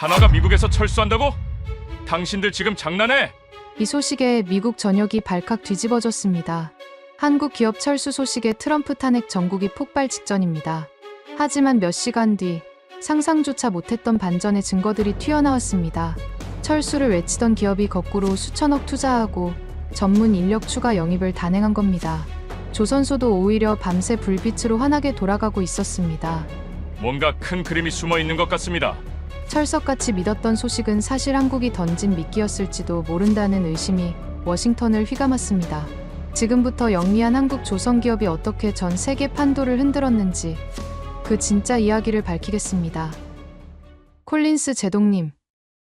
한화가 미국에서 철수한다고? 당신들 지금 장난해? 이 소식에 미국 전역이 발칵 뒤집어졌습니다. 한국 기업 철수 소식에 트럼프 탄핵 전국이 폭발 직전입니다. 하지만 몇 시간 뒤 상상조차 못했던 반전의 증거들이 튀어나왔습니다. 철수를 외치던 기업이 거꾸로 수천억 투자하고 전문 인력 추가 영입을 단행한 겁니다. 조선소도 오히려 밤새 불빛으로 환하게 돌아가고 있었습니다. 뭔가 큰 그림이 숨어 있는 것 같습니다. 철석같이 믿었던 소식은 사실 한국이 던진 미끼였을지도 모른다는 의심이 워싱턴을 휘감았습니다. 지금부터 영리한 한국 조선기업이 어떻게 전 세계 판도를 흔들었는지 그 진짜 이야기를 밝히겠습니다. 콜린스 제동님,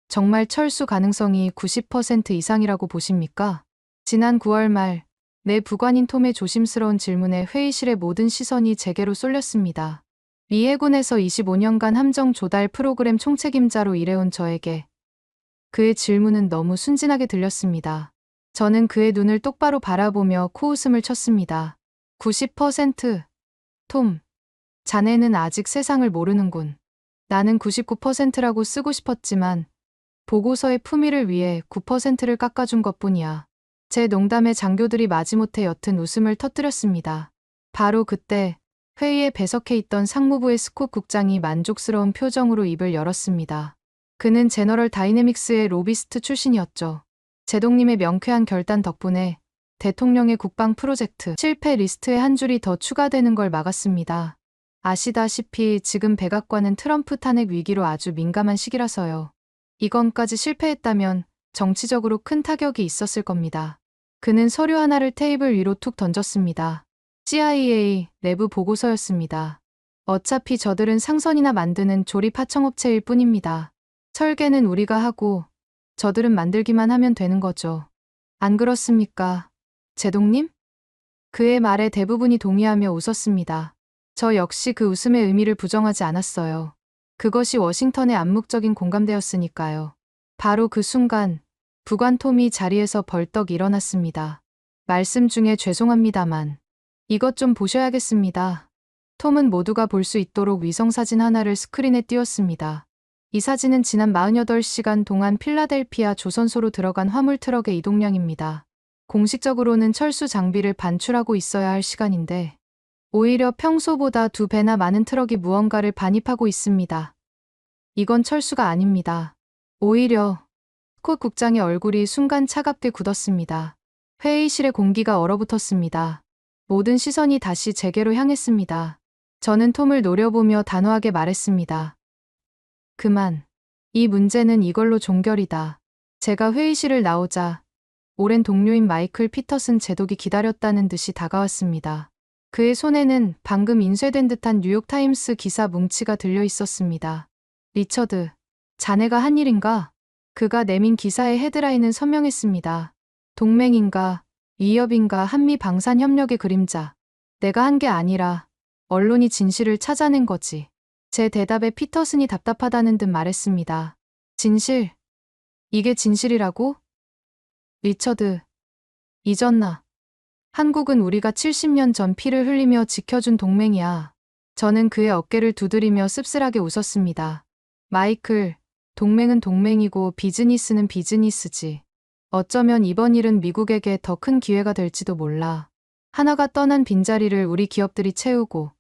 정말 철수 가능성이 90% 이상이라고 보십니까? 지난 9월 말, 내 부관인 톰의 조심스러운 질문에 회의실의 모든 시선이 제게로 쏠렸습니다. 미 해군에서 25년간 함정 조달 프로그램 총책임자로 일해온 저에게 그의 질문은 너무 순진하게 들렸습니다. 저는 그의 눈을 똑바로 바라보며 코웃음을 쳤습니다. 90%? 톰, 자네는 아직 세상을 모르는군. 나는 99%라고 쓰고 싶었지만 보고서의 품위를 위해 9%를 깎아준 것뿐이야. 제 농담에 장교들이 마지못해 옅은 웃음을 터뜨렸습니다. 바로 그때 회의에 배석해 있던 상무부의 스콧 국장이 만족스러운 표정으로 입을 열었습니다. 그는 제너럴 다이내믹스의 로비스트 출신이었죠. 제동님의 명쾌한 결단 덕분에 대통령의 국방 프로젝트 실패 리스트에 한 줄이 더 추가되는 걸 막았습니다. 아시다시피 지금 백악관은 트럼프 탄핵 위기로 아주 민감한 시기라서요. 이건까지 실패했다면 정치적으로 큰 타격이 있었을 겁니다. 그는 서류 하나를 테이블 위로 툭 던졌습니다. CIA 내부 보고서였습니다. 어차피 저들은 상선이나 만드는 조립 하청업체일 뿐입니다. 설계는 우리가 하고 저들은 만들기만 하면 되는 거죠. 안 그렇습니까, 제동님? 그의 말에 대부분이 동의하며 웃었습니다. 저 역시 그 웃음의 의미를 부정하지 않았어요. 그것이 워싱턴의 암묵적인 공감대였으니까요. 바로 그 순간 부관 톰이 자리에서 벌떡 일어났습니다. 말씀 중에 죄송합니다만 이것 좀 보셔야겠습니다. 톰은 모두가 볼 수 있도록 위성사진 하나를 스크린에 띄웠습니다. 이 사진은 지난 48시간 동안 필라델피아 조선소로 들어간 화물 트럭의 이동량입니다. 공식적으로는 철수 장비를 반출하고 있어야 할 시간인데 오히려 평소보다 2배나 많은 트럭이 무언가를 반입하고 있습니다. 이건 철수가 아닙니다. 오히려 스콧 국장의 얼굴이 순간 차갑게 굳었습니다. 회의실의 공기가 얼어붙었습니다. 모든 시선이 다시 제게로 향했습니다. 저는 톰을 노려보며 단호하게 말했습니다. 그만. 이 문제는 이걸로 종결이다. 제가 회의실을 나오자 오랜 동료인 마이클 피터슨 제독이 기다렸다는 듯이 다가왔습니다. 그의 손에는 방금 인쇄된 듯한 뉴욕타임스 기사 뭉치가 들려 있었습니다. 리처드, 자네가 한 일인가? 그가 내민 기사의 헤드라인은 선명했습니다. 동맹인가, 위협인가 한미 방산 협력의 그림자. 내가 한 게 아니라 언론이 진실을 찾아낸 거지. 제 대답에 피터슨이 답답하다는 듯 말했습니다. 진실? 이게 진실이라고? 리처드, 잊었나? 한국은 우리가 70년 전 피를 흘리며 지켜준 동맹이야. 저는 그의 어깨를 두드리며 씁쓸하게 웃었습니다. 마이클, 동맹은 동맹이고 비즈니스는 비즈니스지. 어쩌면 이번 일은 미국에게 더 큰 기회가 될지도 몰라. 하나가 떠난 빈자리를 우리 기업들이 채우고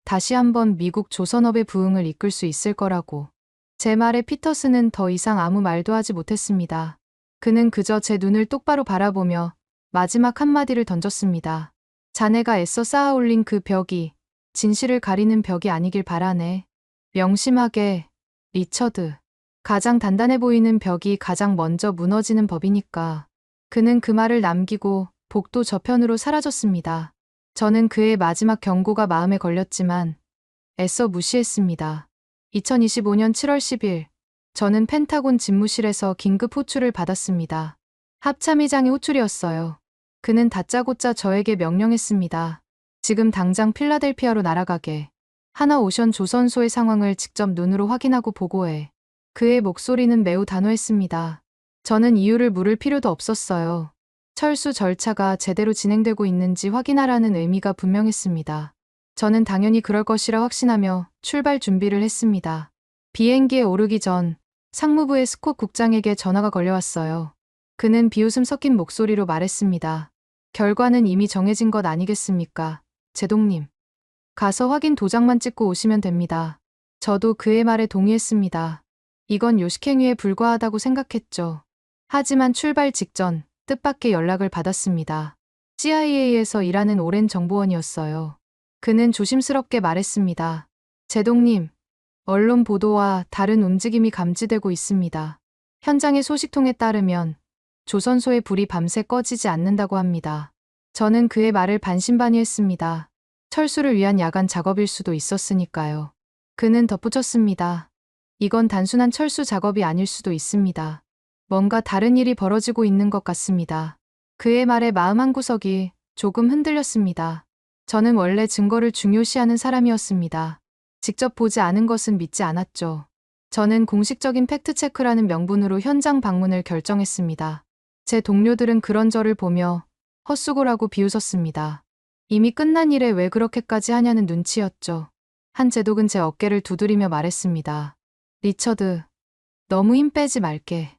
다시 한번 미국 조선업의 부흥을 이끌 수 있을 거라고. 제 말에 피터슨은 더 이상 아무 말도 하지 못했습니다. 그는 그저 제 눈을 똑바로 바라보며 마지막 한마디를 던졌습니다. 자네가 애써 쌓아 올린 그 벽이 진실을 가리는 벽이 아니길 바라네. 명심하게, 리처드. 가장 단단해 보이는 벽이 가장 먼저 무너지는 법이니까. 그는 그 말을 남기고 복도 저편으로 사라졌습니다. 저는 그의 마지막 경고가 마음에 걸렸지만 애써 무시했습니다. 2025년 7월 10일, 저는 펜타곤 집무실에서 긴급 호출을 받았습니다. 합참의장의 호출이었어요. 그는 다짜고짜 저에게 명령했습니다. 지금 당장 필라델피아로 날아가게. 하나오션 조선소의 상황을 직접 눈으로 확인하고 보고해. 그의 목소리는 매우 단호했습니다. 저는 이유를 물을 필요도 없었어요. 철수 절차가 제대로 진행되고 있는지 확인하라는 의미가 분명했습니다. 저는 당연히 그럴 것이라 확신하며 출발 준비를 했습니다. 비행기에 오르기 전 상무부의 스콧 국장에게 전화가 걸려왔어요. 그는 비웃음 섞인 목소리로 말했습니다. 결과는 이미 정해진 것 아니겠습니까? 제동님. 가서 확인 도장만 찍고 오시면 됩니다. 저도 그의 말에 동의했습니다. 이건 요식행위에 불과하다고 생각했죠. 하지만 출발 직전 뜻밖의 연락을 받았습니다. CIA에서 일하는 오랜 정보원이었어요. 그는 조심스럽게 말했습니다. 제동님, 언론 보도와 다른 움직임이 감지되고 있습니다. 현장의 소식통에 따르면 조선소의 불이 밤새 꺼지지 않는다고 합니다. 저는 그의 말을 반신반의했습니다. 철수를 위한 야간 작업일 수도 있었으니까요. 그는 덧붙였습니다. 이건 단순한 철수 작업이 아닐 수도 있습니다. 뭔가 다른 일이 벌어지고 있는 것 같습니다. 그의 말에 마음 한구석이 조금 흔들렸습니다. 저는 원래 증거를 중요시하는 사람이었습니다. 직접 보지 않은 것은 믿지 않았죠. 저는 공식적인 팩트체크라는 명분으로 현장 방문을 결정했습니다. 제 동료들은 그런 저를 보며 헛수고라고 비웃었습니다. 이미 끝난 일에 왜 그렇게까지 하냐는 눈치였죠. 한 제독은 제 어깨를 두드리며 말했습니다. 리처드, 너무 힘 빼지 말게.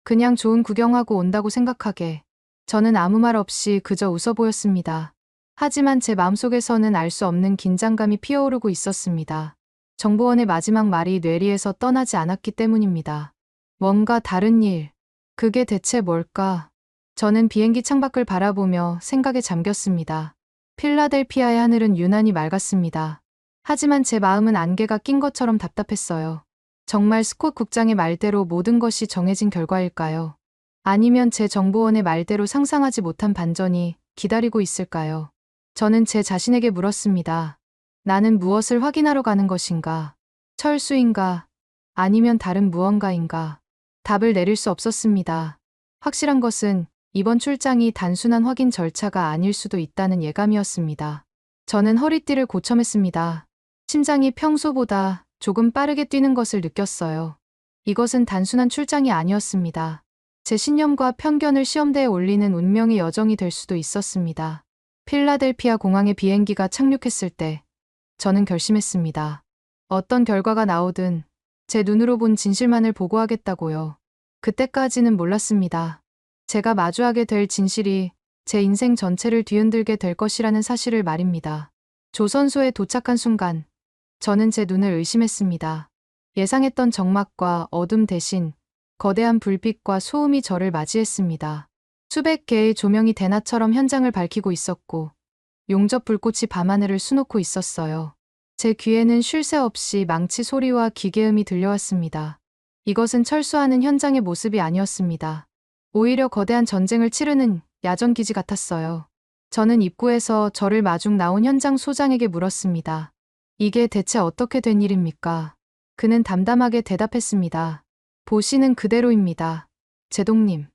그냥 좋은 구경하고 온다고 생각하게. 저는 아무 말 없이 그저 웃어 보였습니다. 하지만 제 마음속에서는 알 수 없는 긴장감이 피어오르고 있었습니다. 정보원의 마지막 말이 뇌리에서 떠나지 않았기 때문입니다. 뭔가 다른 일. 그게 대체 뭘까? 저는 비행기 창밖을 바라보며 생각에 잠겼습니다. 필라델피아의 하늘은 유난히 맑았습니다. 하지만 제 마음은 안개가 낀 것처럼 답답했어요. 정말 스콧 국장의 말대로 모든 것이 정해진 결과일까요? 아니면 제 정보원의 말대로 상상하지 못한 반전이 기다리고 있을까요? 저는 제 자신에게 물었습니다. 나는 무엇을 확인하러 가는 것인가? 철수인가? 아니면 다른 무언가인가? 답을 내릴 수 없었습니다. 확실한 것은 이번 출장이 단순한 확인 절차가 아닐 수도 있다는 예감이었습니다. 저는 허리띠를 고쳐맸습니다. 심장이 평소보다 조금 빠르게 뛰는 것을 느꼈어요. 이것은 단순한 출장이 아니었습니다. 제 신념과 편견을 시험대에 올리는 운명의 여정이 될 수도 있었습니다. 필라델피아 공항에 비행기가 착륙했을 때 저는 결심했습니다. 어떤 결과가 나오든 제 눈으로 본 진실만을 보고하겠다고요. 그때까지는 몰랐습니다. 제가 마주하게 될 진실이 제 인생 전체를 뒤흔들게 될 것이라는 사실을 말입니다. 조선소에 도착한 순간 저는 제 눈을 의심했습니다. 예상했던 적막과 어둠 대신 거대한 불빛과 소음이 저를 맞이했습니다. 수백 개의 조명이 대낮처럼 현장을 밝히고 있었고 용접 불꽃이 밤하늘을 수놓고 있었어요. 제 귀에는 쉴 새 없이 망치 소리와 기계음이 들려왔습니다. 이것은 철수하는 현장의 모습이 아니었습니다. 오히려 거대한 전쟁을 치르는 야전 기지 같았어요. 저는 입구에서 저를 마중 나온 현장 소장에게 물었습니다. 이게 대체 어떻게 된 일입니까? 그는 담담하게 대답했습니다. 보시는 그대로입니다. 제동님.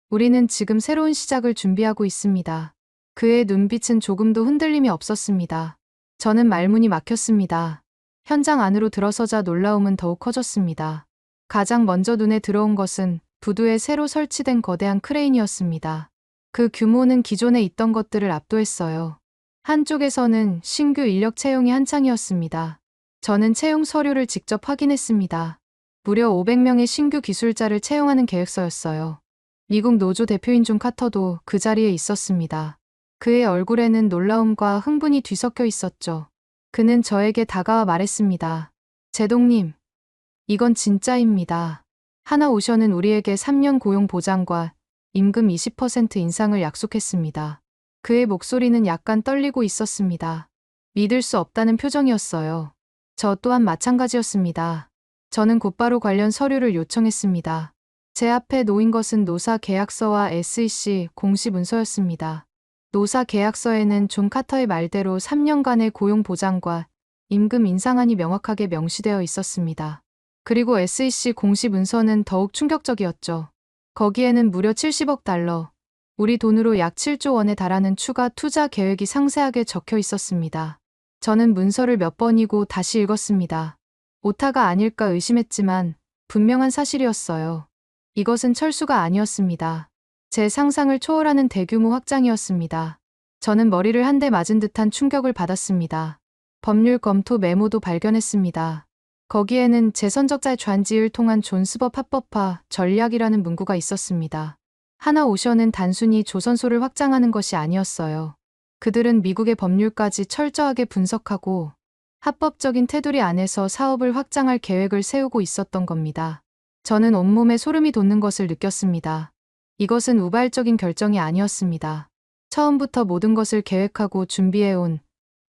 우리는 지금 새로운 시작을 준비하고 있습니다. 그의 눈빛은 조금도 흔들림이 없었습니다. 저는 말문이 막혔습니다. 현장 안으로 들어서자 놀라움은 더욱 커졌습니다. 가장 먼저 눈에 들어온 것은 부두에 새로 설치된 거대한 크레인이었습니다. 그 규모는 기존에 있던 것들을 압도했어요. 한쪽에서는 신규 인력 채용이 한창이었습니다. 저는 채용 서류를 직접 확인했습니다. 무려 500명의 신규 기술자를 채용하는 계획서였어요. 미국 노조 대표인 존 카터도 그 자리에 있었습니다. 그의 얼굴에는 놀라움과 흥분이 뒤섞여 있었죠. 그는 저에게 다가와 말했습니다. 제동님, 이건 진짜입니다. 하나오션은 우리에게 3년 고용 보장과 임금 20% 인상을 약속했습니다. 그의 목소리는 약간 떨리고 있었습니다. 믿을 수 없다는 표정이었어요. 저 또한 마찬가지였습니다. 저는 곧바로 관련 서류를 요청했습니다. 제 앞에 놓인 것은 노사 계약서와 SEC 공시 문서였습니다. 노사 계약서에는 존 카터의 말대로 3년간의 고용 보장과 임금 인상안이 명확하게 명시되어 있었습니다. 그리고 SEC 공시 문서는 더욱 충격적이었죠. 거기에는 무려 70억 달러, 우리 돈으로 약 7조 원에 달하는 추가 투자 계획이 상세하게 적혀 있었습니다. 저는 문서를 몇 번이고 다시 읽었습니다. 오타가 아닐까 의심했지만 분명한 사실이었어요. 이것은 철수가 아니었습니다. 제 상상을 초월하는 대규모 확장이었습니다. 저는 머리를 한 대 맞은 듯한 충격을 받았습니다. 법률 검토 메모도 발견했습니다. 거기에는 제 선적자의 좌지를 통한 존스법 합법화 전략이라는 문구가 있었습니다. 하나오션은 단순히 조선소를 확장하는 것이 아니었어요. 그들은 미국의 법률까지 철저하게 분석하고 합법적인 테두리 안에서 사업을 확장할 계획을 세우고 있었던 겁니다. 저는 온몸에 소름이 돋는 것을 느꼈습니다. 이것은 우발적인 결정이 아니었습니다. 처음부터 모든 것을 계획하고 준비해온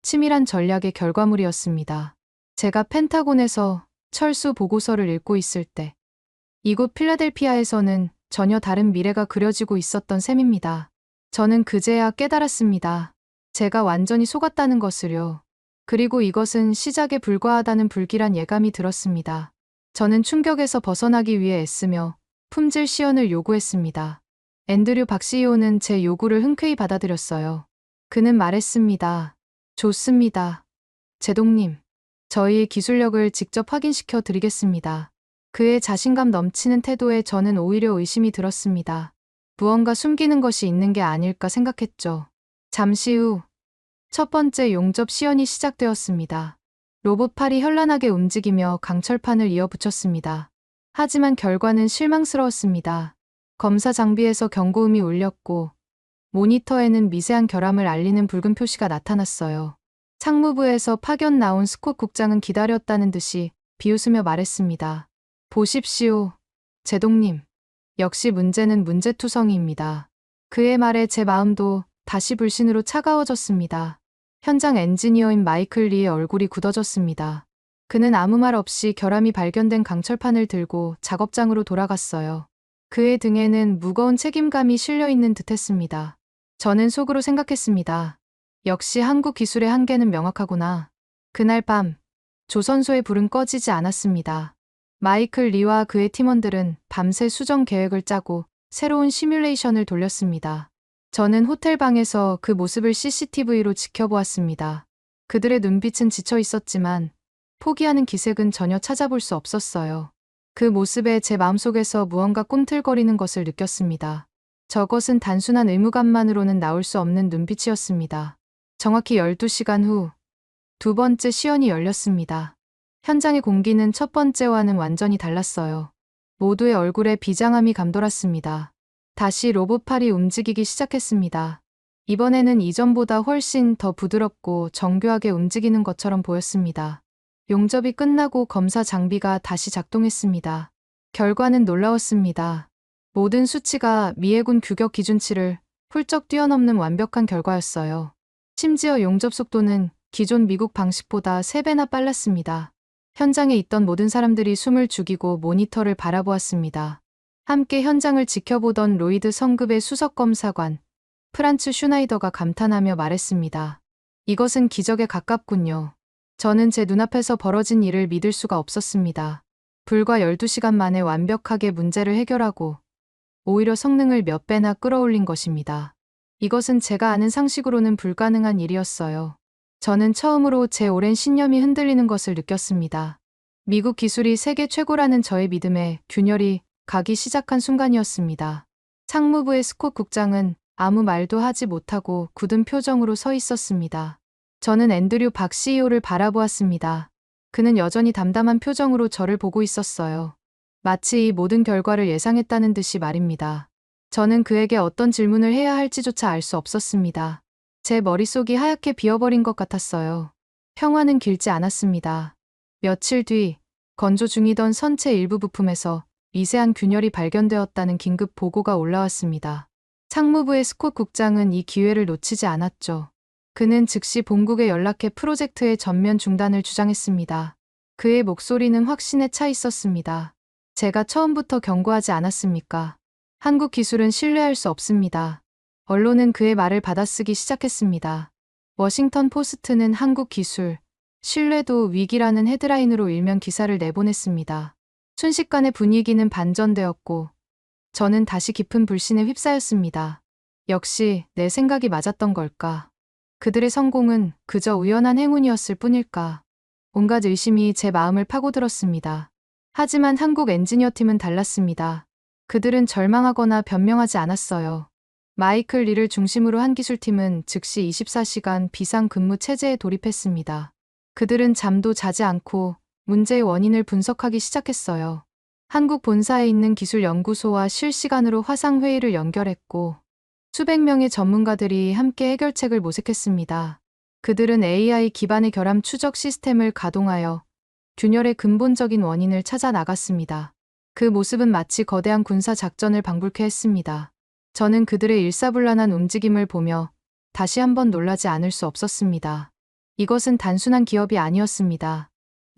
치밀한 전략의 결과물이었습니다. 제가 펜타곤에서 철수 보고서를 읽고 있을 때 이곳 필라델피아에서는 전혀 다른 미래가 그려지고 있었던 셈입니다. 저는 그제야 깨달았습니다. 제가 완전히 속았다는 것을요. 그리고 이것은 시작에 불과하다는 불길한 예감이 들었습니다. 저는 충격에서 벗어나기 위해 애쓰며 품질 시연을 요구했습니다. 앤드류 박CEO는 제 요구를 흔쾌히 받아들였어요. 그는 말했습니다. 좋습니다. 제동님, 저희의 기술력을 직접 확인시켜 드리겠습니다. 그의 자신감 넘치는 태도에 저는 오히려 의심이 들었습니다. 무언가 숨기는 것이 있는 게 아닐까 생각했죠. 잠시 후 첫 번째 용접 시연이 시작되었습니다. 로봇팔이 현란하게 움직이며 강철판을 이어붙였습니다. 하지만 결과는 실망스러웠습니다. 검사 장비에서 경고음이 울렸고 모니터에는 미세한 결함을 알리는 붉은 표시가 나타났어요. 상무부에서 파견 나온 스콧 국장은 기다렸다는 듯이 비웃으며 말했습니다. 보십시오, 제동님. 역시 문제는 문제투성이입니다. 그의 말에 제 마음도 다시 불신으로 차가워졌습니다. 현장 엔지니어인 마이클 리의 얼굴이 굳어졌습니다. 그는 아무 말 없이 결함이 발견된 강철판을 들고 작업장으로 돌아갔어요. 그의 등에는 무거운 책임감이 실려있는 듯했습니다. 저는 속으로 생각했습니다. 역시 한국 기술의 한계는 명확하구나. 그날 밤 조선소의 불은 꺼지지 않았습니다. 마이클 리와 그의 팀원들은 밤새 수정 계획을 짜고 새로운 시뮬레이션을 돌렸습니다. 저는 호텔 방에서 그 모습을 CCTV로 지켜보았습니다. 그들의 눈빛은 지쳐 있었지만 포기하는 기색은 전혀 찾아볼 수 없었어요. 그 모습에 제 마음속에서 무언가 꿈틀거리는 것을 느꼈습니다. 저것은 단순한 의무감만으로는 나올 수 없는 눈빛이었습니다. 정확히 12시간 후 두 번째 시연이 열렸습니다. 현장의 공기는 첫 번째와는 완전히 달랐어요. 모두의 얼굴에 비장함이 감돌았습니다. 다시 로봇팔이 움직이기 시작했습니다. 이번에는 이전보다 훨씬 더 부드럽고 정교하게 움직이는 것처럼 보였습니다. 용접이 끝나고 검사 장비가 다시 작동했습니다. 결과는 놀라웠습니다. 모든 수치가 미해군 규격 기준치를 훌쩍 뛰어넘는 완벽한 결과였어요. 심지어 용접 속도는 기존 미국 방식보다 3배나 빨랐습니다. 현장에 있던 모든 사람들이 숨을 죽이고 모니터를 바라보았습니다. 함께 현장을 지켜보던 로이드 성급의 수석검사관 프란츠 슈나이더가 감탄하며 말했습니다. 이것은 기적에 가깝군요. 저는 제 눈앞에서 벌어진 일을 믿을 수가 없었습니다. 불과 12시간 만에 완벽하게 문제를 해결하고 오히려 성능을 몇 배나 끌어올린 것입니다. 이것은 제가 아는 상식으로는 불가능한 일이었어요. 저는 처음으로 제 오랜 신념이 흔들리는 것을 느꼈습니다. 미국 기술이 세계 최고라는 저의 믿음에 균열이 가기 시작한 순간이었습니다. 상무부의 스콧 국장은 아무 말도 하지 못하고 굳은 표정으로 서 있었습니다. 저는 앤드류 박CEO를 바라보았습니다. 그는 여전히 담담한 표정으로 저를 보고 있었어요. 마치 이 모든 결과를 예상했다는 듯이 말입니다. 저는 그에게 어떤 질문을 해야 할지조차 알 수 없었습니다. 제 머릿속이 하얗게 비어버린 것 같았어요. 평화는 길지 않았습니다. 며칠 뒤 건조 중이던 선체 일부 부품에서 미세한 균열이 발견되었다는 긴급 보고가 올라왔습니다. 상무부의 스콧 국장은 이 기회를 놓치지 않았죠. 그는 즉시 본국에 연락해 프로젝트의 전면 중단을 주장했습니다. 그의 목소리는 확신에 차 있었습니다. 제가 처음부터 경고하지 않았습니까? 한국 기술은 신뢰할 수 없습니다. 언론은 그의 말을 받아쓰기 시작했습니다. 워싱턴 포스트는 한국 기술, 신뢰도 위기라는 헤드라인으로 일면 기사를 내보냈습니다. 순식간에 분위기는 반전되었고 저는 다시 깊은 불신에 휩싸였습니다. 역시 내 생각이 맞았던 걸까? 그들의 성공은 그저 우연한 행운이었을 뿐일까? 온갖 의심이 제 마음을 파고들었습니다. 하지만 한국 엔지니어 팀은 달랐습니다. 그들은 절망하거나 변명하지 않았어요. 마이클 리를 중심으로 한 기술팀은 즉시 24시간 비상 근무 체제에 돌입했습니다. 그들은 잠도 자지 않고 문제의 원인을 분석하기 시작했어요. 한국 본사에 있는 기술연구소와 실시간으로 화상회의를 연결했고 수백 명의 전문가들이 함께 해결책을 모색했습니다. 그들은 AI 기반의 결함 추적 시스템을 가동하여 균열의 근본적인 원인을 찾아 나갔습니다. 그 모습은 마치 거대한 군사 작전을 방불케 했습니다. 저는 그들의 일사불란한 움직임을 보며 다시 한번 놀라지 않을 수 없었습니다. 이것은 단순한 기업이 아니었습니다.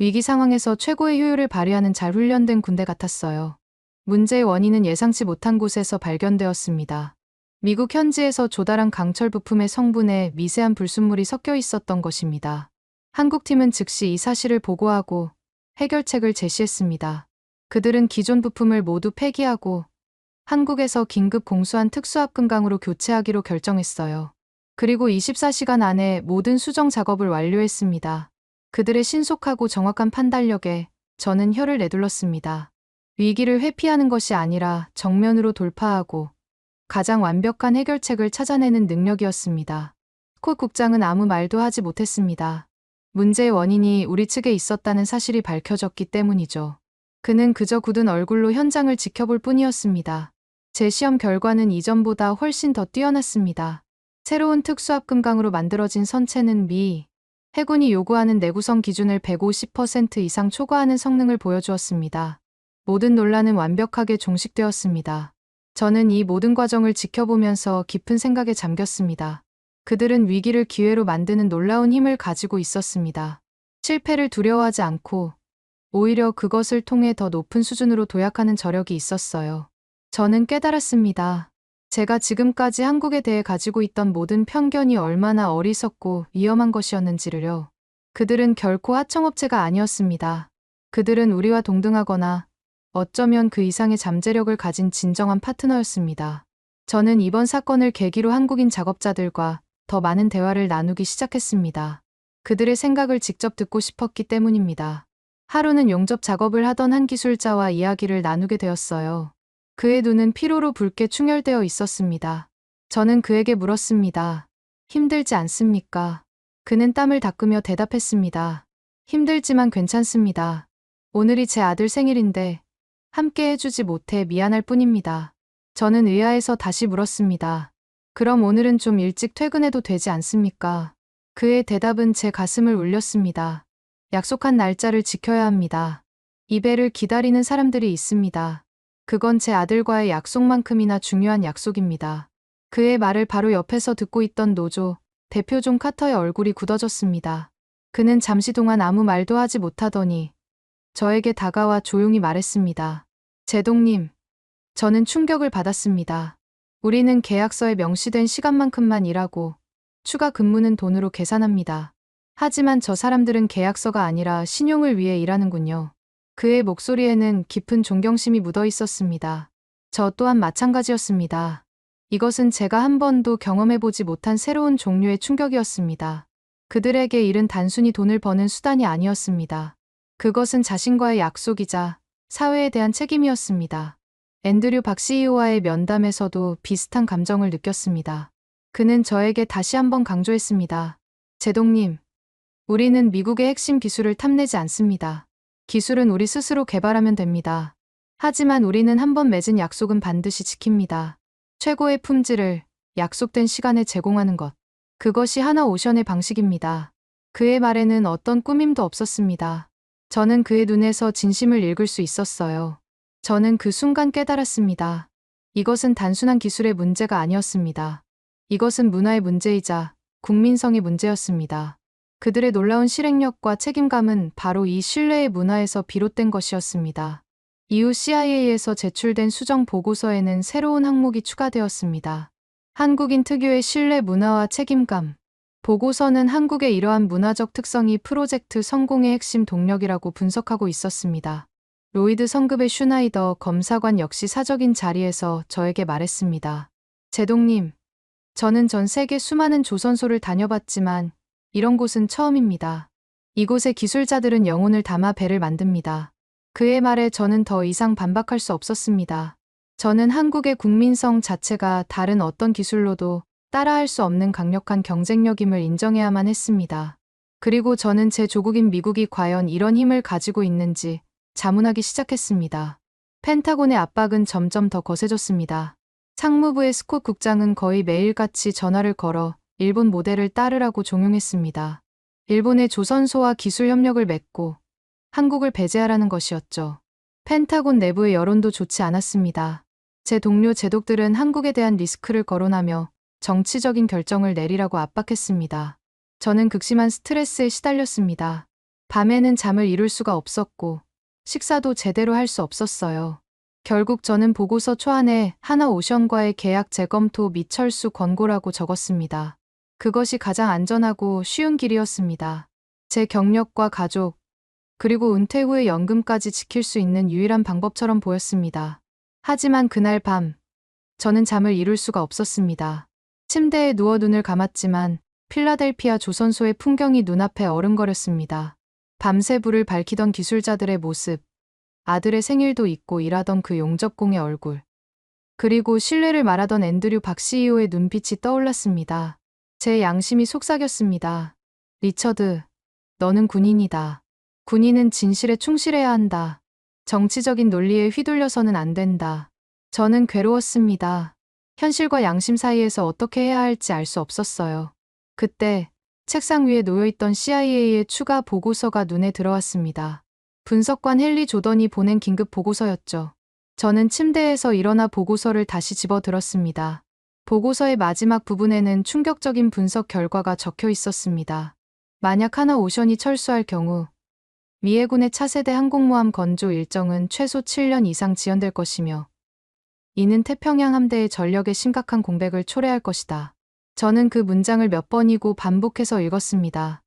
위기 상황에서 최고의 효율을 발휘하는 잘 훈련된 군대 같았어요. 문제의 원인은 예상치 못한 곳에서 발견되었습니다. 미국 현지에서 조달한 강철 부품의 성분에 미세한 불순물이 섞여 있었던 것입니다. 한국팀은 즉시 이 사실을 보고하고 해결책을 제시했습니다. 그들은 기존 부품을 모두 폐기하고 한국에서 긴급 공수한 특수합금강으로 교체하기로 결정했어요. 그리고 24시간 안에 모든 수정 작업을 완료했습니다. 그들의 신속하고 정확한 판단력에 저는 혀를 내둘렀습니다. 위기를 회피하는 것이 아니라 정면으로 돌파하고 가장 완벽한 해결책을 찾아내는 능력이었습니다. 콧 국장은 아무 말도 하지 못했습니다. 문제의 원인이 우리 측에 있었다는 사실이 밝혀졌기 때문이죠. 그는 그저 굳은 얼굴로 현장을 지켜볼 뿐이었습니다. 제 시험 결과는 이전보다 훨씬 더 뛰어났습니다. 새로운 특수합금강으로 만들어진 선체는 미 해군이 요구하는 내구성 기준을 150% 이상 초과하는 성능을 보여주었습니다. 모든 논란은 완벽하게 종식되었습니다. 저는 이 모든 과정을 지켜보면서 깊은 생각에 잠겼습니다. 그들은 위기를 기회로 만드는 놀라운 힘을 가지고 있었습니다. 실패를 두려워하지 않고 오히려 그것을 통해 더 높은 수준으로 도약하는 저력이 있었어요. 저는 깨달았습니다. 제가 지금까지 한국에 대해 가지고 있던 모든 편견이 얼마나 어리석고 위험한 것이었는지를요. 그들은 결코 하청업체가 아니었습니다. 그들은 우리와 동등하거나 어쩌면 그 이상의 잠재력을 가진 진정한 파트너였습니다. 저는 이번 사건을 계기로 한국인 작업자들과 더 많은 대화를 나누기 시작했습니다. 그들의 생각을 직접 듣고 싶었기 때문입니다. 하루는 용접 작업을 하던 한 기술자와 이야기를 나누게 되었어요. 그의 눈은 피로로 붉게 충혈되어 있었습니다. 저는 그에게 물었습니다. 힘들지 않습니까? 그는 땀을 닦으며 대답했습니다. 힘들지만 괜찮습니다. 오늘이 제 아들 생일인데 함께 해주지 못해 미안할 뿐입니다. 저는 의아해서 다시 물었습니다. 그럼 오늘은 좀 일찍 퇴근해도 되지 않습니까? 그의 대답은 제 가슴을 울렸습니다. 약속한 날짜를 지켜야 합니다. 이 배를 기다리는 사람들이 있습니다. 그건 제 아들과의 약속만큼이나 중요한 약속입니다. 그의 말을 바로 옆에서 듣고 있던 노조 대표 존 카터의 얼굴이 굳어졌습니다. 그는 잠시 동안 아무 말도 하지 못하더니 저에게 다가와 조용히 말했습니다. 제동님, 저는 충격을 받았습니다. 우리는 계약서에 명시된 시간만큼만 일하고 추가 근무는 돈으로 계산합니다. 하지만 저 사람들은 계약서가 아니라 신용을 위해 일하는군요. 그의 목소리에는 깊은 존경심이 묻어 있었습니다. 저 또한 마찬가지였습니다. 이것은 제가 한 번도 경험해보지 못한 새로운 종류의 충격이었습니다. 그들에게 일은 단순히 돈을 버는 수단이 아니었습니다. 그것은 자신과의 약속이자 사회에 대한 책임이었습니다. 앤드류 박 CEO와의 면담에서도 비슷한 감정을 느꼈습니다. 그는 저에게 다시 한번 강조했습니다. 제동님, 우리는 미국의 핵심 기술을 탐내지 않습니다. 기술은 우리 스스로 개발하면 됩니다. 하지만 우리는 한번 맺은 약속은 반드시 지킵니다. 최고의 품질을 약속된 시간에 제공하는 것. 그것이 하나오션의 방식입니다. 그의 말에는 어떤 꾸밈도 없었습니다. 저는 그의 눈에서 진심을 읽을 수 있었어요. 저는 그 순간 깨달았습니다. 이것은 단순한 기술의 문제가 아니었습니다. 이것은 문화의 문제이자 국민성의 문제였습니다. 그들의 놀라운 실행력과 책임감은 바로 이 신뢰의 문화에서 비롯된 것이었습니다. 이후 CIA에서 제출된 수정 보고서에는 새로운 항목이 추가되었습니다. 한국인 특유의 신뢰 문화와 책임감. 보고서는 한국의 이러한 문화적 특성이 프로젝트 성공의 핵심 동력이라고 분석하고 있었습니다. 로이드 성급의 슈나이더 검사관 역시 사적인 자리에서 저에게 말했습니다. 제동님, 저는 전 세계 수많은 조선소를 다녀봤지만 이런 곳은 처음입니다. 이곳의 기술자들은 영혼을 담아 배를 만듭니다. 그의 말에 저는 더 이상 반박할 수 없었습니다. 저는 한국의 국민성 자체가 다른 어떤 기술로도 따라할 수 없는 강력한 경쟁력임을 인정해야만 했습니다. 그리고 저는 제 조국인 미국이 과연 이런 힘을 가지고 있는지 자문하기 시작했습니다. 펜타곤의 압박은 점점 더 거세졌습니다. 상무부의 스콧 국장은 거의 매일같이 전화를 걸어 일본 모델을 따르라고 종용했습니다. 일본의 조선소와 기술 협력을 맺고 한국을 배제하라는 것이었죠. 펜타곤 내부의 여론도 좋지 않았습니다. 제 동료 제독들은 한국에 대한 리스크를 거론하며 정치적인 결정을 내리라고 압박했습니다. 저는 극심한 스트레스에 시달렸습니다. 밤에는 잠을 이룰 수가 없었고 식사도 제대로 할 수 없었어요. 결국 저는 보고서 초안에 하나오션과의 계약 재검토 및 철수 권고라고 적었습니다. 그것이 가장 안전하고 쉬운 길이었습니다. 제 경력과 가족, 그리고 은퇴 후의 연금까지 지킬 수 있는 유일한 방법처럼 보였습니다. 하지만 그날 밤, 저는 잠을 이룰 수가 없었습니다. 침대에 누워 눈을 감았지만 필라델피아 조선소의 풍경이 눈앞에 어른거렸습니다. 밤새 불을 밝히던 기술자들의 모습, 아들의 생일도 잊고 일하던 그 용접공의 얼굴, 그리고 신뢰를 말하던 앤드류 박 CEO의 눈빛이 떠올랐습니다. 제 양심이 속삭였습니다. 리처드, 너는 군인이다. 군인은 진실에 충실해야 한다. 정치적인 논리에 휘둘려서는 안 된다. 저는 괴로웠습니다. 현실과 양심 사이에서 어떻게 해야 할지 알 수 없었어요. 그때 책상 위에 놓여있던 CIA의 추가 보고서가 눈에 들어왔습니다. 분석관 헨리 조던이 보낸 긴급 보고서였죠. 저는 침대에서 일어나 보고서를 다시 집어들었습니다. 보고서의 마지막 부분에는 충격적인 분석 결과가 적혀 있었습니다. 만약 하나오션이 철수할 경우 미 해군의 차세대 항공모함 건조 일정은 최소 7년 이상 지연될 것이며 이는 태평양 함대의 전력에 심각한 공백을 초래할 것이다. 저는 그 문장을 몇 번이고 반복해서 읽었습니다.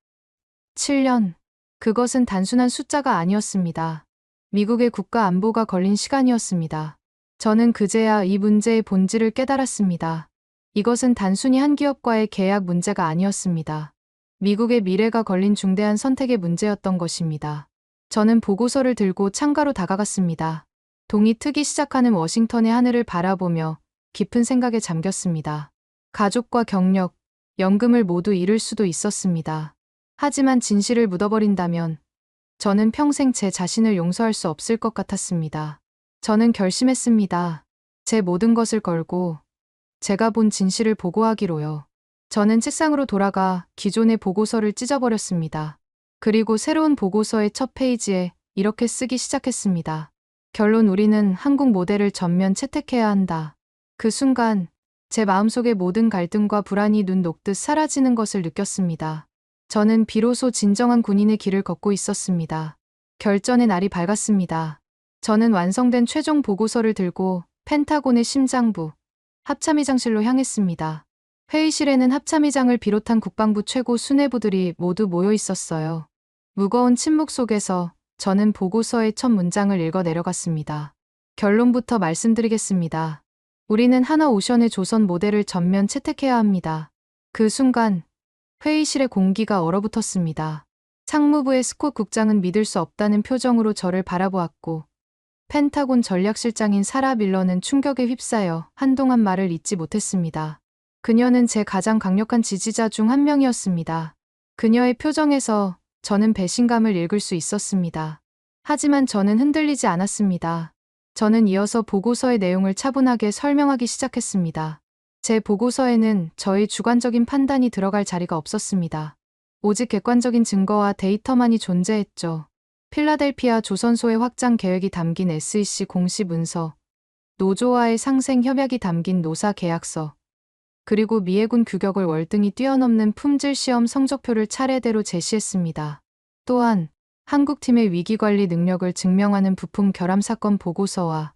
7년. 그것은 단순한 숫자가 아니었습니다. 미국의 국가 안보가 걸린 시간이었습니다. 저는 그제야 이 문제의 본질을 깨달았습니다. 이것은 단순히 한 기업과의 계약 문제가 아니었습니다. 미국의 미래가 걸린 중대한 선택의 문제였던 것입니다. 저는 보고서를 들고 창가로 다가갔습니다. 동이 트기 시작하는 워싱턴의 하늘을 바라보며 깊은 생각에 잠겼습니다. 가족과 경력, 연금을 모두 잃을 수도 있었습니다. 하지만 진실을 묻어버린다면 저는 평생 제 자신을 용서할 수 없을 것 같았습니다. 저는 결심했습니다. 제 모든 것을 걸고 제가 본 진실을 보고하기로요. 저는 책상으로 돌아가 기존의 보고서를 찢어버렸습니다. 그리고 새로운 보고서의 첫 페이지에 이렇게 쓰기 시작했습니다. 결론: 우리는 한국 모델을 전면 채택해야 한다. 그 순간 제 마음속의 모든 갈등과 불안이 눈 녹듯 사라지는 것을 느꼈습니다. 저는 비로소 진정한 군인의 길을 걷고 있었습니다. 결전의 날이 밝았습니다. 저는 완성된 최종 보고서를 들고 펜타곤의 심장부, 합참의장실로 향했습니다. 회의실에는 합참의장을 비롯한 국방부 최고 수뇌부들이 모두 모여 있었어요. 무거운 침묵 속에서 저는 보고서의 첫 문장을 읽어 내려갔습니다. 결론부터 말씀드리겠습니다. 우리는 하나오션의 조선 모델을 전면 채택해야 합니다. 그 순간 회의실의 공기가 얼어붙었습니다. 상무부의 스콧 국장은 믿을 수 없다는 표정으로 저를 바라보았고 펜타곤 전략실장인 사라 밀러는 충격에 휩싸여 한동안 말을 잇지 못했습니다. 그녀는 제 가장 강력한 지지자 중 한 명이었습니다. 그녀의 표정에서 저는 배신감을 읽을 수 있었습니다. 하지만 저는 흔들리지 않았습니다. 저는 이어서 보고서의 내용을 차분하게 설명하기 시작했습니다. 제 보고서에는 저의 주관적인 판단이 들어갈 자리가 없었습니다. 오직 객관적인 증거와 데이터만이 존재했죠. 필라델피아 조선소의 확장 계획이 담긴 SEC 공시 문서, 노조와의 상생 협약이 담긴 노사 계약서, 그리고 미해군 규격을 월등히 뛰어넘는 품질 시험 성적표를 차례대로 제시했습니다. 또한 한국팀의 위기관리 능력을 증명하는 부품 결함 사건 보고서와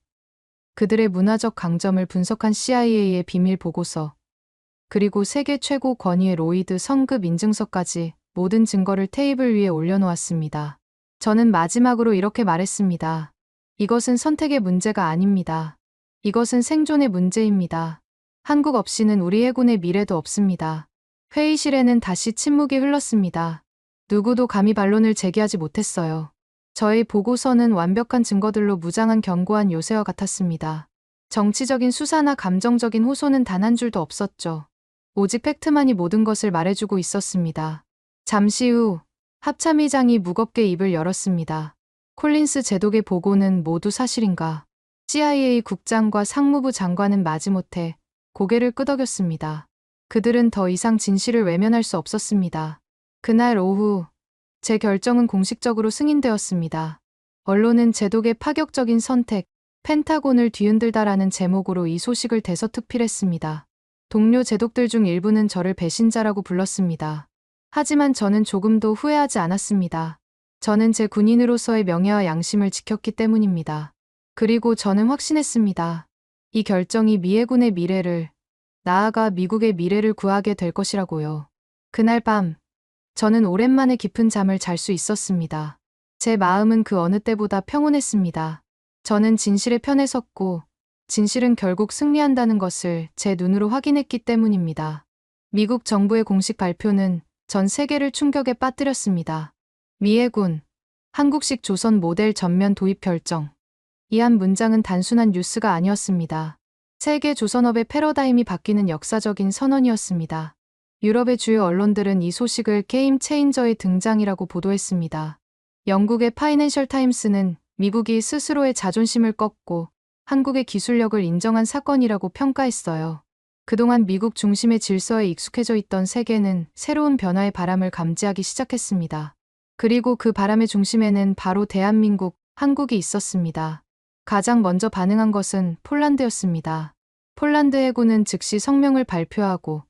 그들의 문화적 강점을 분석한 CIA의 비밀 보고서, 그리고 세계 최고 권위의 로이드 성급 인증서까지 모든 증거를 테이블 위에 올려놓았습니다. 저는 마지막으로 이렇게 말했습니다. 이것은 선택의 문제가 아닙니다. 이것은 생존의 문제입니다. 한국 없이는 우리 해군의 미래도 없습니다. 회의실에는 다시 침묵이 흘렀습니다. 누구도 감히 반론을 제기하지 못했어요. 저의 보고서는 완벽한 증거들로 무장한 견고한 요새와 같았습니다. 정치적인 수사나 감정적인 호소는 단 한 줄도 없었죠. 오직 팩트만이 모든 것을 말해주고 있었습니다. 잠시 후 합참의장이 무겁게 입을 열었습니다. 콜린스 제독의 보고는 모두 사실인가? CIA 국장과 상무부 장관은 마지못해 고개를 끄덕였습니다. 그들은 더 이상 진실을 외면할 수 없었습니다. 그날 오후 제 결정은 공식적으로 승인되었습니다. 언론은 제독의 파격적인 선택, 펜타곤을 뒤흔들다라는 제목으로 이 소식을 대서특필했습니다. 동료 제독들 중 일부는 저를 배신자라고 불렀습니다. 하지만 저는 조금도 후회하지 않았습니다. 저는 제 군인으로서의 명예와 양심을 지켰기 때문입니다. 그리고 저는 확신했습니다. 이 결정이 미해군의 미래를, 나아가 미국의 미래를 구하게 될 것이라고요. 그날 밤, 저는 오랜만에 깊은 잠을 잘 수 있었습니다. 제 마음은 그 어느 때보다 평온했습니다. 저는 진실의 편에 섰고, 진실은 결국 승리한다는 것을 제 눈으로 확인했기 때문입니다. 미국 정부의 공식 발표는 전 세계를 충격에 빠뜨렸습니다. 미해군, 한국식 조선 모델 전면 도입 결정. 이 한 문장은 단순한 뉴스가 아니었습니다. 세계 조선업의 패러다임이 바뀌는 역사적인 선언이었습니다. 유럽의 주요 언론들은 이 소식을 게임 체인저의 등장이라고 보도했습니다. 영국의 파이낸셜 타임스는 미국이 스스로의 자존심을 꺾고 한국의 기술력을 인정한 사건이라고 평가했어요. 그동안 미국 중심의 질서에 익숙해져 있던 세계는 새로운 변화의 바람을 감지하기 시작했습니다. 그리고 그 바람의 중심에는 바로 대한민국, 한국이 있었습니다. 가장 먼저 반응한 것은 폴란드였습니다. 폴란드 해군은 즉시 성명을 발표하고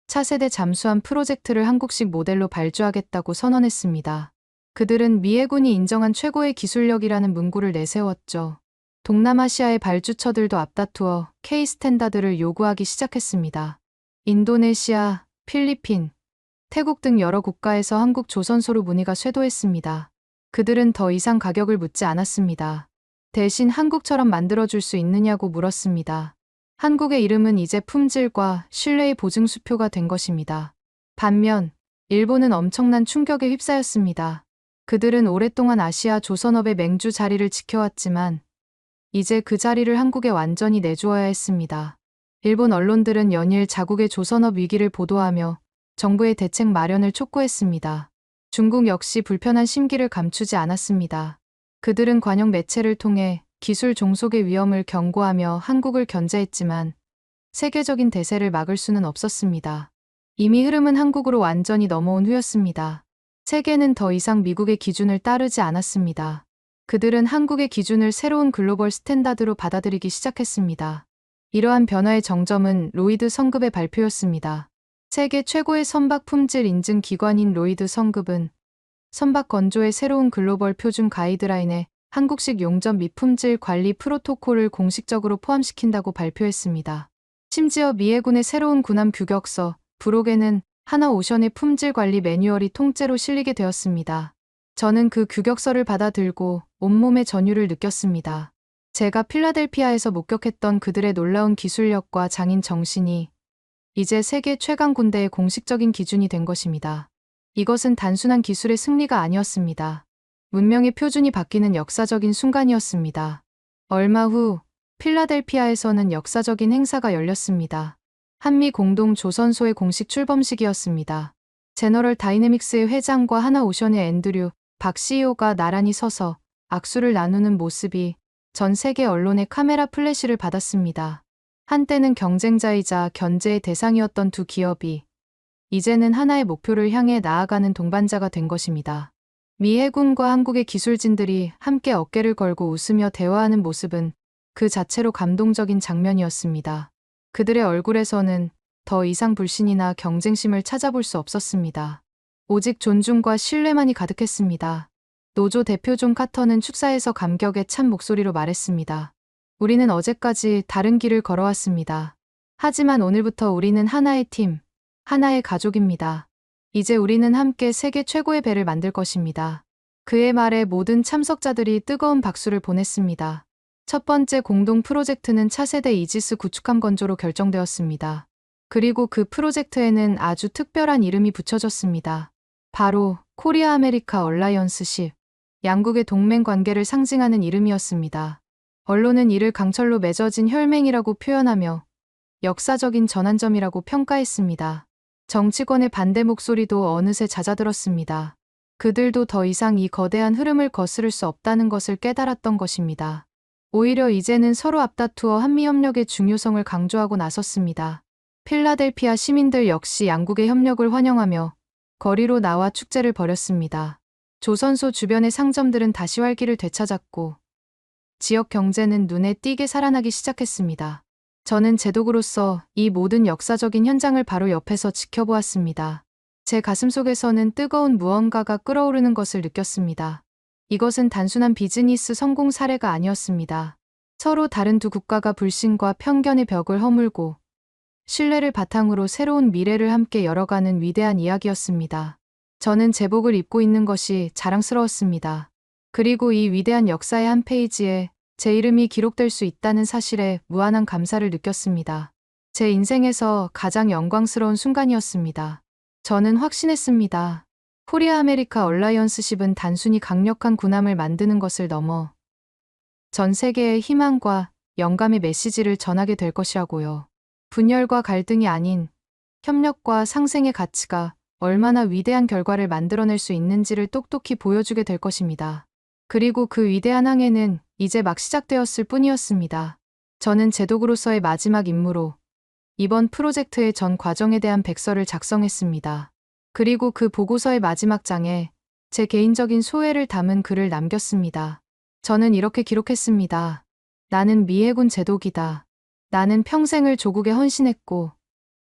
차세대 잠수함 프로젝트를 한국식 모델로 발주하겠다고 선언했습니다. 그들은 미해군이 인정한 최고의 기술력이라는 문구를 내세웠죠. 동남아시아의 발주처들도 앞다투어 K 스탠다드를 요구하기 시작했습니다. 인도네시아, 필리핀, 태국 등 여러 국가에서 한국 조선소로 문의가 쇄도했습니다. 그들은 더 이상 가격을 묻지 않았습니다. 대신 한국처럼 만들어줄 수 있느냐고 물었습니다. 한국의 이름은 이제 품질과 신뢰의 보증수표가 된 것입니다. 반면 일본은 엄청난 충격에 휩싸였습니다. 그들은 오랫동안 아시아 조선업의 맹주 자리를 지켜왔지만 이제 그 자리를 한국에 완전히 내주어야 했습니다. 일본 언론들은 연일 자국의 조선업 위기를 보도하며 정부의 대책 마련을 촉구했습니다. 중국 역시 불편한 심기를 감추지 않았습니다. 그들은 관영 매체를 통해 기술 종속의 위험을 경고하며 한국을 견제했지만 세계적인 대세를 막을 수는 없었습니다. 이미 흐름은 한국으로 완전히 넘어온 후였습니다. 세계는 더 이상 미국의 기준을 따르지 않았습니다. 그들은 한국의 기준을 새로운 글로벌 스탠다드로 받아들이기 시작했습니다. 이러한 변화의 정점은 로이드 성급의 발표였습니다. 세계 최고의 선박 품질 인증 기관인 로이드 성급은 선박 건조의 새로운 글로벌 표준 가이드라인에 한국식 용접 및 품질 관리 프로토콜을 공식적으로 포함시킨다고 발표했습니다. 심지어 미해군의 새로운 군함 규격서, 부록에는 하나오션의 품질 관리 매뉴얼이 통째로 실리게 되었습니다. 저는 그 규격서를 받아들고 온몸의 전율을 느꼈습니다. 제가 필라델피아에서 목격했던 그들의 놀라운 기술력과 장인 정신이 이제 세계 최강 군대의 공식적인 기준이 된 것입니다. 이것은 단순한 기술의 승리가 아니었습니다. 문명의 표준이 바뀌는 역사적인 순간이었습니다. 얼마 후 필라델피아에서는 역사적인 행사가 열렸습니다. 한미 공동 조선소의 공식 출범식이었습니다. 제너럴 다이내믹스의 회장과 하나오션의 앤드류 박 CEO가 나란히 서서 악수를 나누는 모습이 전 세계 언론의 카메라 플래시를 받았습니다. 한때는 경쟁자이자 견제의 대상이었던 두 기업이 이제는 하나의 목표를 향해 나아가는 동반자가 된 것입니다. 미 해군과 한국의 기술진들이 함께 어깨를 걸고 웃으며 대화하는 모습은 그 자체로 감동적인 장면이었습니다. 그들의 얼굴에서는 더 이상 불신이나 경쟁심을 찾아볼 수 없었습니다. 오직 존중과 신뢰만이 가득했습니다. 노조 대표 존 카터는 축사에서 감격에 찬 목소리로 말했습니다. 우리는 어제까지 다른 길을 걸어왔습니다. 하지만 오늘부터 우리는 하나의 팀, 하나의 가족입니다. 이제 우리는 함께 세계 최고의 배를 만들 것입니다. 그의 말에 모든 참석자들이 뜨거운 박수를 보냈습니다. 첫 번째 공동 프로젝트는 차세대 이지스 구축함 건조로 결정되었습니다. 그리고 그 프로젝트에는 아주 특별한 이름이 붙여졌습니다. 바로 코리아 아메리카 얼라이언스십, 양국의 동맹 관계를 상징하는 이름이었습니다. 언론은 이를 강철로 맺어진 혈맹이라고 표현하며 역사적인 전환점이라고 평가했습니다. 정치권의 반대 목소리도 어느새 잦아들었습니다. 그들도 더 이상 이 거대한 흐름을 거스를 수 없다는 것을 깨달았던 것입니다. 오히려 이제는 서로 앞다투어 한미협력의 중요성을 강조하고 나섰습니다. 필라델피아 시민들 역시 양국의 협력을 환영하며 거리로 나와 축제를 벌였습니다. 조선소 주변의 상점들은 다시 활기를 되찾았고 지역 경제는 눈에 띄게 살아나기 시작했습니다. 저는 제독으로서 이 모든 역사적인 현장을 바로 옆에서 지켜보았습니다. 제 가슴속에서는 뜨거운 무언가가 끓어오르는 것을 느꼈습니다. 이것은 단순한 비즈니스 성공 사례가 아니었습니다. 서로 다른 두 국가가 불신과 편견의 벽을 허물고 신뢰를 바탕으로 새로운 미래를 함께 열어가는 위대한 이야기였습니다. 저는 제복을 입고 있는 것이 자랑스러웠습니다. 그리고 이 위대한 역사의 한 페이지에 제 이름이 기록될 수 있다는 사실에 무한한 감사를 느꼈습니다. 제 인생에서 가장 영광스러운 순간이었습니다. 저는 확신했습니다. 코리아 아메리카 얼라이언스십은 단순히 강력한 군함을 만드는 것을 넘어 전 세계의 희망과 영감의 메시지를 전하게 될 것이라고요. 분열과 갈등이 아닌 협력과 상생의 가치가 얼마나 위대한 결과를 만들어낼 수 있는지를 똑똑히 보여주게 될 것입니다. 그리고 그 위대한 항해는 이제 막 시작되었을 뿐이었습니다. 저는 제독으로서의 마지막 임무로 이번 프로젝트의 전 과정에 대한 백서를 작성했습니다. 그리고 그 보고서의 마지막 장에 제 개인적인 소회를 담은 글을 남겼습니다. 저는 이렇게 기록했습니다. 나는 미 해군 제독이다. 나는 평생을 조국에 헌신했고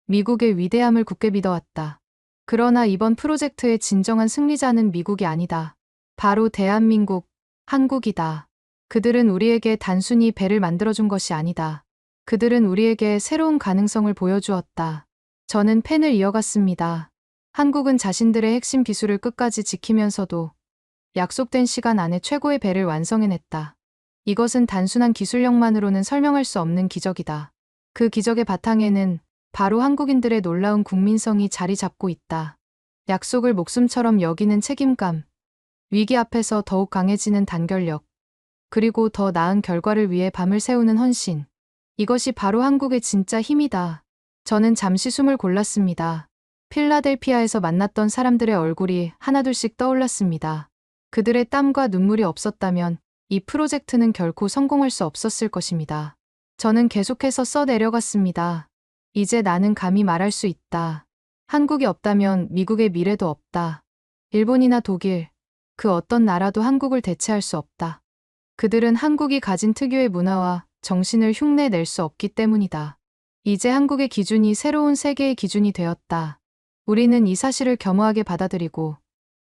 미국의 위대함을 굳게 믿어왔다. 그러나 이번 프로젝트의 진정한 승리자는 미국이 아니다. 바로 대한민국, 한국이다. 그들은 우리에게 단순히 배를 만들어준 것이 아니다. 그들은 우리에게 새로운 가능성을 보여주었다. 저는 펜을 이어갔습니다. 한국은 자신들의 핵심 기술을 끝까지 지키면서도 약속된 시간 안에 최고의 배를 완성해냈다. 이것은 단순한 기술력만으로는 설명할 수 없는 기적이다. 그 기적의 바탕에는 바로 한국인들의 놀라운 국민성이 자리 잡고 있다. 약속을 목숨처럼 여기는 책임감, 위기 앞에서 더욱 강해지는 단결력, 그리고 더 나은 결과를 위해 밤을 새우는 헌신. 이것이 바로 한국의 진짜 힘이다. 저는 잠시 숨을 골랐습니다. 필라델피아에서 만났던 사람들의 얼굴이 하나둘씩 떠올랐습니다. 그들의 땀과 눈물이 없었다면 이 프로젝트는 결코 성공할 수 없었을 것입니다. 저는 계속해서 써내려갔습니다. 이제 나는 감히 말할 수 있다. 한국이 없다면 미국의 미래도 없다. 일본이나 독일, 그 어떤 나라도 한국을 대체할 수 없다. 그들은 한국이 가진 특유의 문화와 정신을 흉내낼 수 없기 때문이다. 이제 한국의 기준이 새로운 세계의 기준이 되었다. 우리는 이 사실을 겸허하게 받아들이고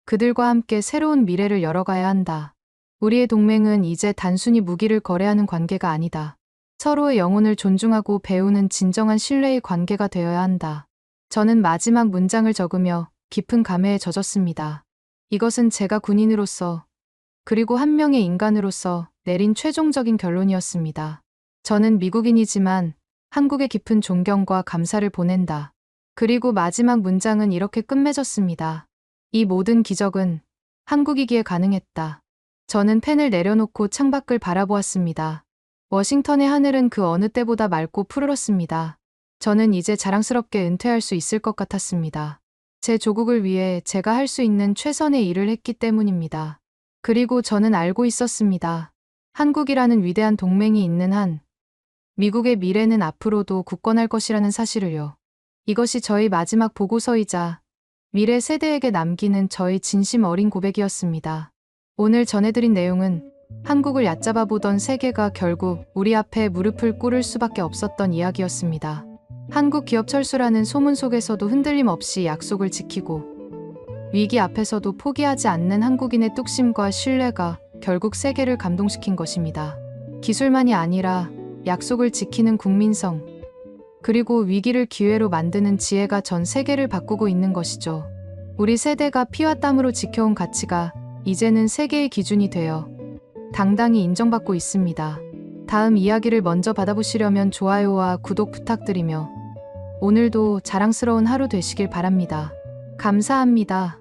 그들과 함께 새로운 미래를 열어가야 한다. 우리의 동맹은 이제 단순히 무기를 거래하는 관계가 아니다. 서로의 영혼을 존중하고 배우는 진정한 신뢰의 관계가 되어야 한다. 저는 마지막 문장을 적으며 깊은 감회에 젖었습니다. 이것은 제가 군인으로서 그리고 한 명의 인간으로서 내린 최종적인 결론이었습니다. 저는 미국인이지만 한국의 깊은 존경과 감사를 보낸다. 그리고 마지막 문장은 이렇게 끝맺었습니다. 이 모든 기적은 한국이기에 가능했다. 저는 펜을 내려놓고 창밖을 바라보았습니다. 워싱턴의 하늘은 그 어느 때보다 맑고 푸르렀습니다. 저는 이제 자랑스럽게 은퇴할 수 있을 것 같았습니다. 제 조국을 위해 제가 할 수 있는 최선의 일을 했기 때문입니다. 그리고 저는 알고 있었습니다. 한국이라는 위대한 동맹이 있는 한 미국의 미래는 앞으로도 굳건할 것이라는 사실을요. 이것이 저의 마지막 보고서이자 미래 세대에게 남기는 저의 진심 어린 고백이었습니다. 오늘 전해드린 내용은 한국을 얕잡아 보던 세계가 결국 우리 앞에 무릎을 꿇을 수밖에 없었던 이야기였습니다. 한국 기업 철수라는 소문 속에서도 흔들림 없이 약속을 지키고 위기 앞에서도 포기하지 않는 한국인의 뚝심과 신뢰가 결국 세계를 감동시킨 것입니다. 기술만이 아니라 약속을 지키는 국민성, 그리고 위기를 기회로 만드는 지혜가 전 세계를 바꾸고 있는 것이죠. 우리 세대가 피와 땀으로 지켜온 가치가 이제는 세계의 기준이 되어 당당히 인정받고 있습니다. 다음 이야기를 먼저 받아보시려면 좋아요와 구독 부탁드리며 오늘도 자랑스러운 하루 되시길 바랍니다. 감사합니다.